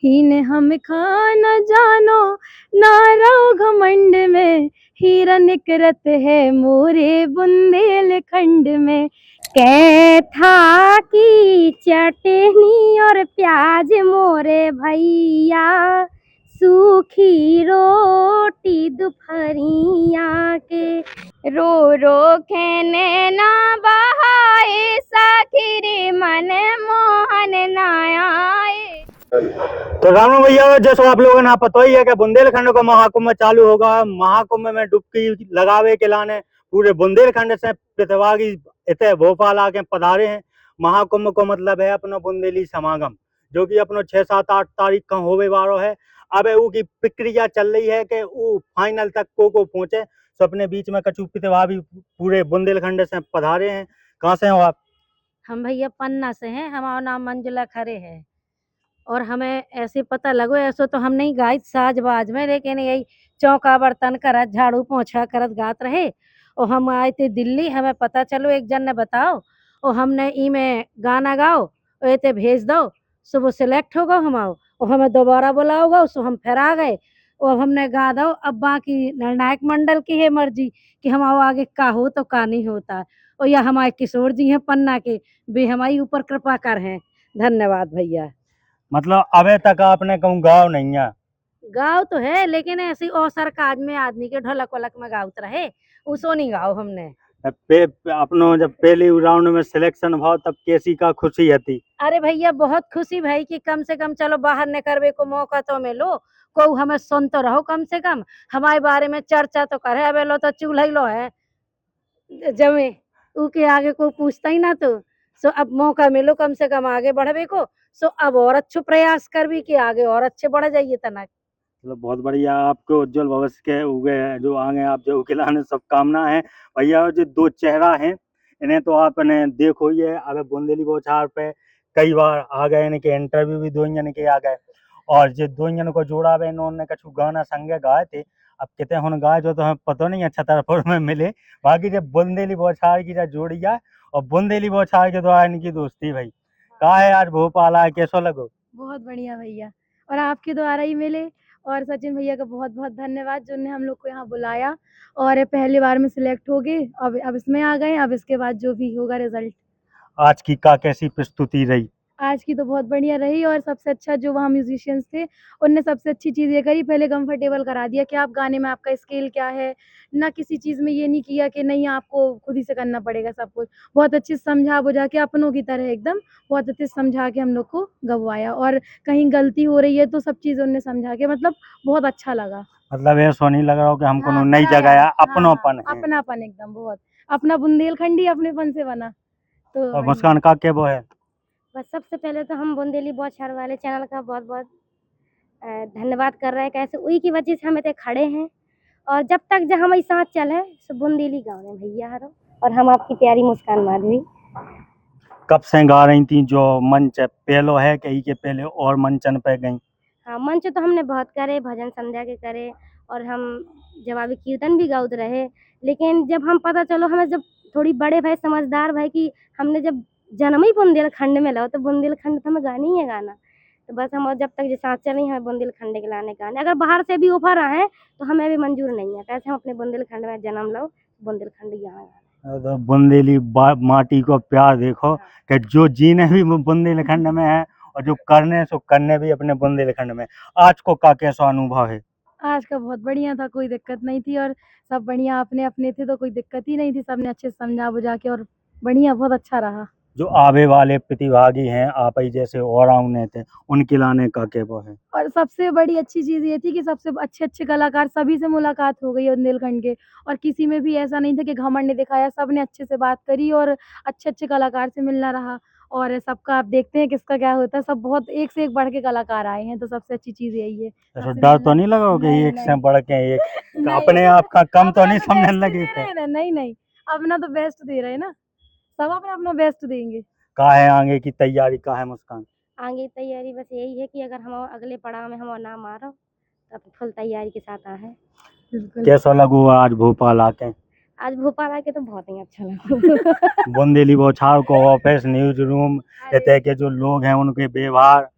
हीन हम खाना जानो ना रहो घमंड में, हीरा निकरत है मोरे बुंदेलखंड में। कैथा की चटनी और प्याज मोरे भैया, सूखी रोटी दोपहरिया के, रो रो खेने ना बहाए, साखी रे मन मोहन ना आए। तो रानू भैया, जैसे आप लोगों ने पता ही है कि बुंदेलखंड का महाकुंभ चालू होगा। महाकुंभ में डुबकी लगावे के लाने पूरे बुंदेलखंड से प्रतिभागी इतने भोपाल आके पधारे हैं। महाकुंभ को मतलब है अपना बुंदेली समागम, जो कि अपनो 6, 7, 8 तारीख का होवे वारो है। अब की प्रक्रिया चल रही है कि वो फाइनल तक को पहुंचे। तो अपने बीच में कछु प्रतिभागी पूरे बुंदेलखंड से पधारे हैं। कहाँ से हो आप? हम भैया पन्ना से हैं, हमारा नाम मंजुला खरे है। और हमें ऐसे पता लगो, ऐसे तो हम नहीं गाय साज बाज में, लेकिन यही चौका बर्तन करत झाड़ू पोछा करत गात रहे। और हम आए थे दिल्ली, हमें पता चलो एक जन ने बताओ, और हमने ई में गाना गाओ और ते भेज दो। सो वो सिलेक्ट हो गो हम आओ, और हमें दोबारा बुलाओगा, सो हम फिर आ गए। और हमने गा दो, अब बाकी निर्णायक मंडल की है मर्जी कि हम आओ आगे का हो तो का नहीं होता। और या हमारे किशोर जी हैं पन्ना के, वे हमारी ऊपर कृपा कर हैं। धन्यवाद भैया। मतलब अबे तक आपने कहूँ गाँव नहीं है? गाँव तो है, लेकिन ऐसी अवसर काज में आदमी के ढोलक वलक में गाउत रहे, उसो नहीं गाओ हमने। अपनो जब पहले राउंड में सिलेक्शन भाव तब कैसी का खुशी थी? अरे भैया बहुत खुशी भाई कि कम से कम चलो बाहर निकलवे को मौका तो मिलो, को हमें सुन तो रहो, कम से कम हमारे बारे में चर्चा तो करे। अब लो तो चूल्हा ही लो है जमे, ऊके आगे कोई पूछता ही ना। तो सो अब मौका मिलो कम से कम आगे बढ़वे को। सो अब और अच्छो प्रयास कर भी कि आगे और अच्छे बढ़ जाइए तना। मतलब बहुत बढ़िया, आपको उज्जवल भविष्य के उगे जो आगे आप जो खिलाने सब कामना है। भैया जो दो चेहरा हैं, इन्हें तो आपने देखो ही है। अब बुंदेली बौछार पे कई बार आ गए, इनके इंटरव्यू भी दो जन के आ गए। और जो दो जन को जोड़ा हुआ इन्होंने कछु गाना संगे गाए थे। अब कितने हुन गाए जो तो हमें पता नहीं है छतरपुर में मिले। बाकी जब बुंदेली बौछार की जो जोड़ी है और बुंदेली बौछार के द्वारा इनकी दोस्ती भाई कहा है। आज भोपाल आए कैसो लगो? बहुत बढ़िया भैया, और आपके द्वारा ही मिले। और सचिन भैया का बहुत बहुत धन्यवाद जिन्होंने हम लोग को यहाँ बुलाया, और पहली बार में सिलेक्ट हो गए। अब इसमें आ गए, अब इसके बाद जो भी होगा रिजल्ट। आज की का कैसी प्रस्तुति रही? आज की तो बहुत बढ़िया रही, और सबसे अच्छा जो वहाँ म्यूजिशियंस थे उनने सबसे अच्छी चीज़ ये करी, पहले कंफर्टेबल करा दिया कि आप गाने में आपका स्केल क्या है। ना किसी चीज़ में ये नहीं किया कि नहीं आपको खुद ही से करना पड़ेगा सब कुछ। बहुत अच्छे से समझा बुझा के अपनों की तरह एकदम बहुत अच्छे से समझा के हम लोग को गवाया। और कहीं गलती हो रही है तो सब चीज़ उनने समझा के, मतलब बहुत अच्छा लगा। मतलब ऐसा नहीं लग रहा हो कि हमको हाँ नई पराया, जगह है, हाँ हाँ अपनोपन है। अपनापन एकदम बहुत, अपना बुंदेलखंडी अपनेपन से बना। तो और वही मुस्कान का क्या वो है? बस, सबसे पहले तो हम बुंदेली बौछार वाले चैनल का बहुत बहुत धन्यवाद कर रहे हैं। कैसे उही की वजह से हम इतने खड़े हैं, और जब तक जब हमारे साथ चले सो बुंदेली गाँव में भैया हरो। और हम आपकी प्यारी मुस्कान माधवी। कब से गा रही थी जो मंच है पहलो है कहीं के पहले और मंचन पे गई? हाँ मंच तो हमने बहुत करे, भजन संध्या के करे, और हम जवाबी कीर्तन भी गाउत रहे। लेकिन जब हम पता चलो हमें, जब थोड़ी बड़े भाई समझदार भाई कि हमने जब जन्म ही बुंदेलखंड में लो, तो बुंदेलखंड तो हमें गाना ही है गाना। तो बस हम और जब तक जो साथ चले हमें बुंदेलखंड के लाने गाने, अगर बाहर से भी ऑफर आए तो हमें भी मंजूर नहीं है। कैसे हम अपने बुंदेलखंड में जन्म लो, बुंदेलखंड यहाँ गाना। तो बुंदेली माटी को प्यार देखो कि जो जीने भी बुंदेलखंड में है और जो करने सो करने भी अपने बुंदेलखंड में। आज को का कैसा अनुभव है? आज का बहुत बढ़िया था, कोई दिक्कत नहीं थी, और सब बढ़िया अपने अपने थे तो कोई दिक्कत ही नहीं थी। सबने अच्छे से समझा बुझा के, और बढ़िया बहुत अच्छा रहा। जो आवे वाले प्रतिभागी हैं आप ही जैसे और आउने थे, उनके लाने का क्या वो है? और सबसे बड़ी अच्छी चीज़ ये थी कि सबसे अच्छे-अच्छे कलाकार सभी से मुलाकात हो गई बुंदेलखंड के, और किसी में भी ऐसा नहीं था कि घमंड दिखाया, सबने अच्छे से बात करी, और अच्छे-अच्छे कलाकार से मिलना रहा। और सबका आप देखते हैं किसका क्या होता है, सब बहुत एक से एक बढ़ के कलाकार आए हैं, तो सबसे अच्छी चीज़ यही है। ऐसा सबसे डर तो मिलना। नहीं लगा हो कि नहीं, एक से नहीं। बढ़ के एक नहीं, अपने आप का कम तो अपना नहीं तो समझने बेस्ट लगे दे थे? रहे हैं ना, नहीं, नहीं, अपना तो बेस्ट दे रहे हैं ना, सब अपना-अपना बेस्ट देंगे। का है आगे की तैयारी का है मुस्कान? आगे तैयारी बस यही है कि अगर हम अगले पड़ाव में हम नाम आ रहा हो, तो फुल तैयारी के साथ आए हैं। बिल्कुल। कैसा लगू आज भोपाल आके? आज भोपाल आके तो बहुत ही अच्छा लगा। बुंदेली बौछार को ऑफिस न्यूज रूम अरे इतने के जो लोग हैं उनके व्यवहार।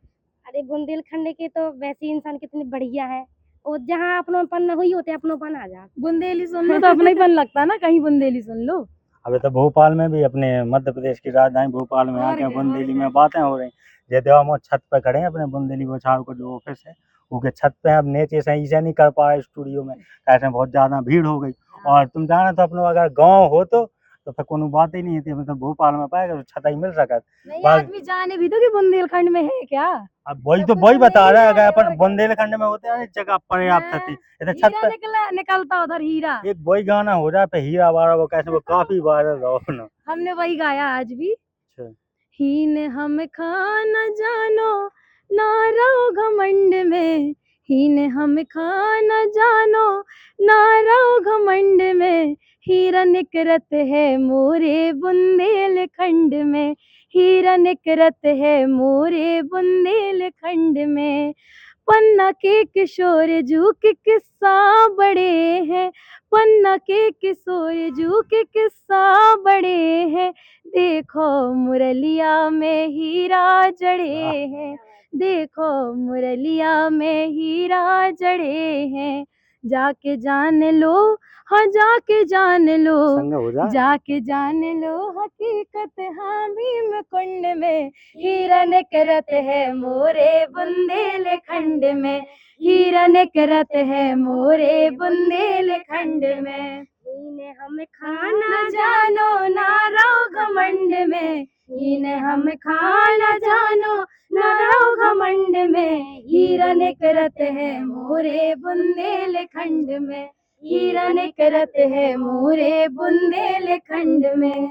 अरे बुंदेलखंड के तो वैसे इंसान कितने बढ़िया है, और जहाँ अपनोपन न हुई होते अपनोपन आ जा। बुंदेली सुन लो तो अपनापन लगता है ना, कहीं बुंदेली सुन लो। अभी तो भोपाल में भी अपने मध्य प्रदेश की राजधानी भोपाल में और आके क्या, बुंदेली में बातें हो रही। जैसे हम वो छत पे खड़े हैं अपने बुंदेली बौछार को जो ऑफिस है, वो के छत पे अब नीचे सही से नहीं कर पा रहे स्टूडियो में, ऐसे बहुत ज्यादा भीड़ हो गई। और तुम जाना तो अपने अगर गाँव हो तो फिर कोनो बात ही नहीं थी, मतलब भोपाल में पाएगा तो छत ही मिल सकत। नहीं बाकी आदमी जाने भी तो कि बुंदेलखंड में है क्या। अब वही सब तो कुछ वही तो बता नहीं रहा है, है, अगर और अपन क्या। बुंदेलखंड में होते हैं जगह पर्याप्त थी, इधर छत हीरा पे निकलता उधर हीरा। एक वही गाना हो रहा है पे हीरा वारा, वो कैसे वो काफी वायरल रहा ना। हमने वही गाया आज भी। अच्छा। हीन हम खा न जानो ना रहो घमंड में, हीन हम खा न जानो ना रहो घमंड में, हीरा निकरत है मोरे बुंदेलखंड में, हीरा निकरत है मोरे बुंदेलखंड में। पन्ना के किशोर जू के किस्सा बड़े हैं, पन्ना के किशोर जू के किस्सा बड़े हैं, देखो मुरलिया में हीरा जड़े हैं, देखो मुरलिया में हीरा जड़े हैं। जाके जान लो, हाँ जाके जान लो, संग हो जाए। जाके जान लो हकीकत, हाँ भीम कुंड में हीरा निकरत है मोरे बुंदेलखंड में, हीरा निकरत है मोरे बुंदेलखंड में। इन्हें हम खाना जानो ना रहो घमंड में, इन्हें हम खाना जानो ना रहो घमंड में, हीरा निकरत है मोरे बुंदेलखंड में, हीरा निकरत है मोरे बुंदेलखंड में।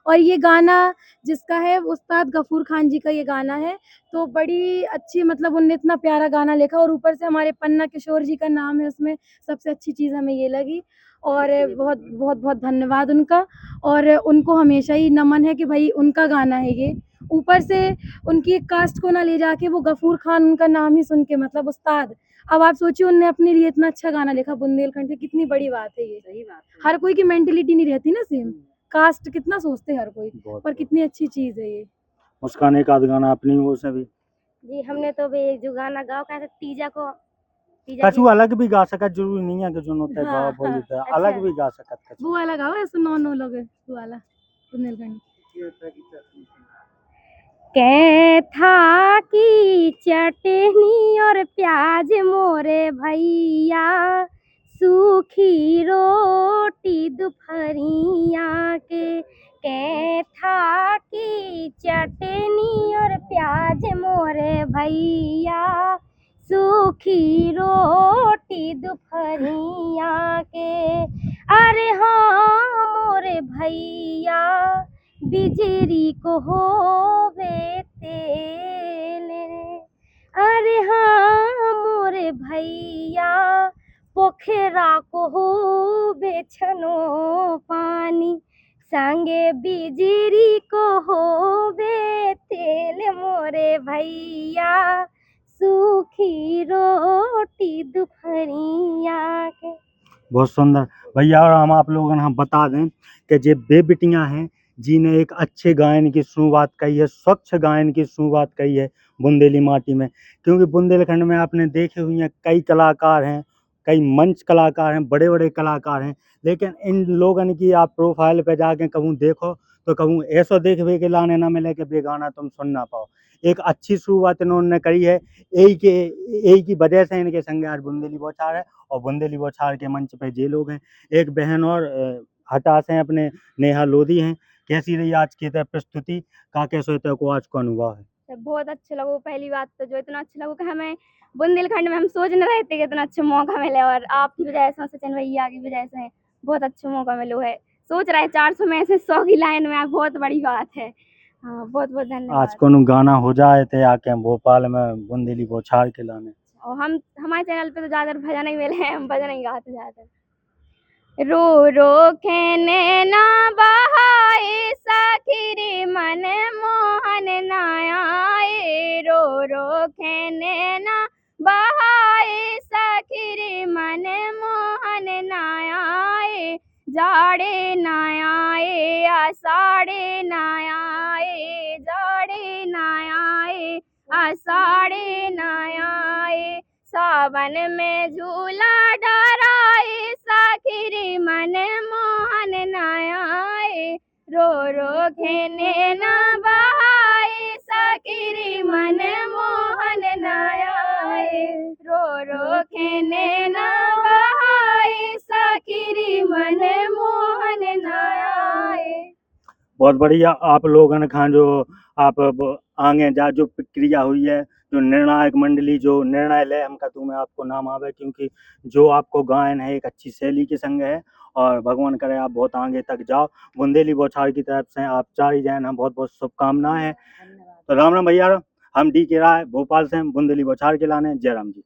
और ये गाना जिसका है उस्ताद गफूर खान जी का ये गाना है, तो बड़ी अच्छी, मतलब उनने इतना प्यारा गाना लिखा, और ऊपर से हमारे पन्ना किशोर जी का नाम है उसमें, सबसे अच्छी चीज़ हमें ये लगी। और बहुत बहुत बहुत धन्यवाद उनका, और उनको हमेशा ही नमन है कि भाई उनका गाना है ये, ऊपर से उनकी कास्ट को ना ले जाके वो गफूर खान उनका नाम ही सुन के, मतलब उस्ताद। अब आप सोचिए उनने अपने लिए इतना अच्छा गाना लिखा बुंदेलखंड से, कितनी बड़ी बात है ये। सही बात है। हर कोई की मेंटेलिटी नहीं रहती ना सेम, कास्ट कितना सोचते हैं हर कोई, पर कितनी अच्छी चीज़ है ये। मुस्कान एक आध गाना अपनी ओर से भी जी हमने तो भी जो गाना गाओ कैसे तीजा को, तीजा कछु अलग भी गा सकत, जरूरी नहीं है कि जो नोते गा हाँ, बोली तो अच्छा। अलग भी गा सकत कछु। वो वाला गाओ, ऐसे नौ लोग वो वाला बुंदेलखंड। कैथा की चटनी और प्याज मोरे भैया, सूखी रोटी दोपहरिया के, कैथा की चटनी और प्याज मोरे भैया, सूखी रोटी दोपहरिया के। अरे हाँ मोरे भैया बिजरी को होवे तेल रे, अरे हाँ मोरे भैया पोखरा को होवे छनो पानी, संगे बिजरी को होवे तेल मोरे भैया, सूखी रोटी दोपहरिया के। बहुत सुंदर भैया। और हम आप लोगों हम बता दें कि जे बे बिटियाँ हैं जिन्हें एक अच्छे गायन की शुरुआत कही है, स्वच्छ गायन की शुरुआत कही है बुंदेली माटी में, क्योंकि बुंदेलखंड में आपने देखे हुए हैं कई कलाकार हैं, कई मंच कलाकार हैं, बड़े बड़े कलाकार हैं, लेकिन इन लोगन की आप प्रोफाइल पे जाके कहूँ देखो तो कहूँ ऐसा देखने के लाने ना मिले कि बेगाना तुम सुन ना पाओ। एक अच्छी शुरुआत इन्होंने करी है, यही की वजह से इनके संग आज बुंदेली बौछार है, और बुंदेली बौछार के मंच पे ये लोग हैं। एक बहन और हताश हैं अपने नेहा लोधी हैं। कैसी रही आज की प्रस्तुति का, कैसे को आज को अनुभव है? बहुत अच्छा लगा। पहली बात तो जो इतना अच्छा लगा कि हमें बुंदेलखंड में हम सोच नहीं रहे थे कि इतना अच्छा मौका मिले, और आपकी वजह से, सचिन भैया की वजह से बहुत अच्छा मौका मिलो है। सोच रहे 400 में से 100 की लाइन में, बहुत बड़ी बात है। हाँ बहुत बहुत आज धन्यवाद। को गाना हो जाए थे आके हम भोपाल में बुंदेली बौछार के लाने, और हम हमारे चैनल पे तो ज़्यादा भजन ही मिले हैं, हम भजन ही गाते ज़्यादा। रो रो के नैना बहाए सखी मन मोहन नायाए, रो रो के नैना बहाए सखी मन मोहन नायाए, जाड़े नायाए आषाढ़े नायाए, जाड़े नायाए आषाढ़े सावन में झूला डराए साखिरी मन मोहन न आए रो रो के नैना बहाए साखिरी मन मोहन न आए रो रो के नैना बहाए साखिरी मन मोहन न आए। बहुत बढ़िया। आप लोगन खां जो आप आगे जा जो प्रक्रिया हुई है, जो निर्णायक मंडली जो निर्णय ले हम कहूँ मैं आपको नाम आवे, क्योंकि जो आपको गायन है एक अच्छी शैली के संग है और भगवान करे आप बहुत आगे तक जाओ। बुंदेली बौछार की तरफ से आप चार जैन हम बहुत बहुत शुभकामनाएं हैं। तो राम राम भैया, हम डी के राय भोपाल से बुंदेली बौछार के लाने। जय राम जी।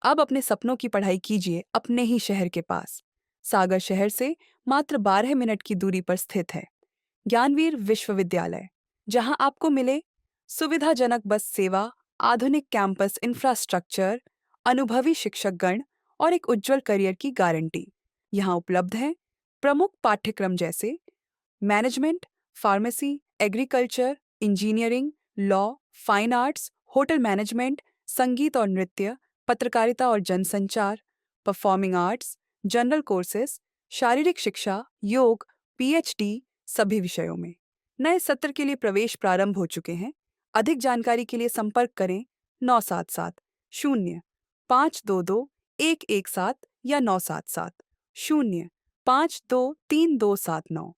अब अपने सपनों की पढ़ाई कीजिए अपने ही शहर के पास। सागर शहर से मात्र 12 मिनट की दूरी पर स्थित है ज्ञानवीर विश्वविद्यालय, जहां आपको मिले सुविधाजनक बस सेवा, आधुनिक कैंपस इंफ्रास्ट्रक्चर, अनुभवी शिक्षकगण और एक उज्जवल करियर की गारंटी। यहाँ उपलब्ध है प्रमुख पाठ्यक्रम जैसे management, pharmacy, agriculture, engineering, law, fine arts, hotel management, संगीत और नृत्य, पत्रकारिता और जनसंचार, परफॉर्मिंग आर्ट्स, जनरल कोर्सेज, शारीरिक शिक्षा, योग, पीएचडी सभी विषयों में। नए सत्र के लिए प्रवेश प्रारंभ हो चुके हैं। अधिक जानकारी के लिए संपर्क करें 977 0 522 117 या 977 0 523 279।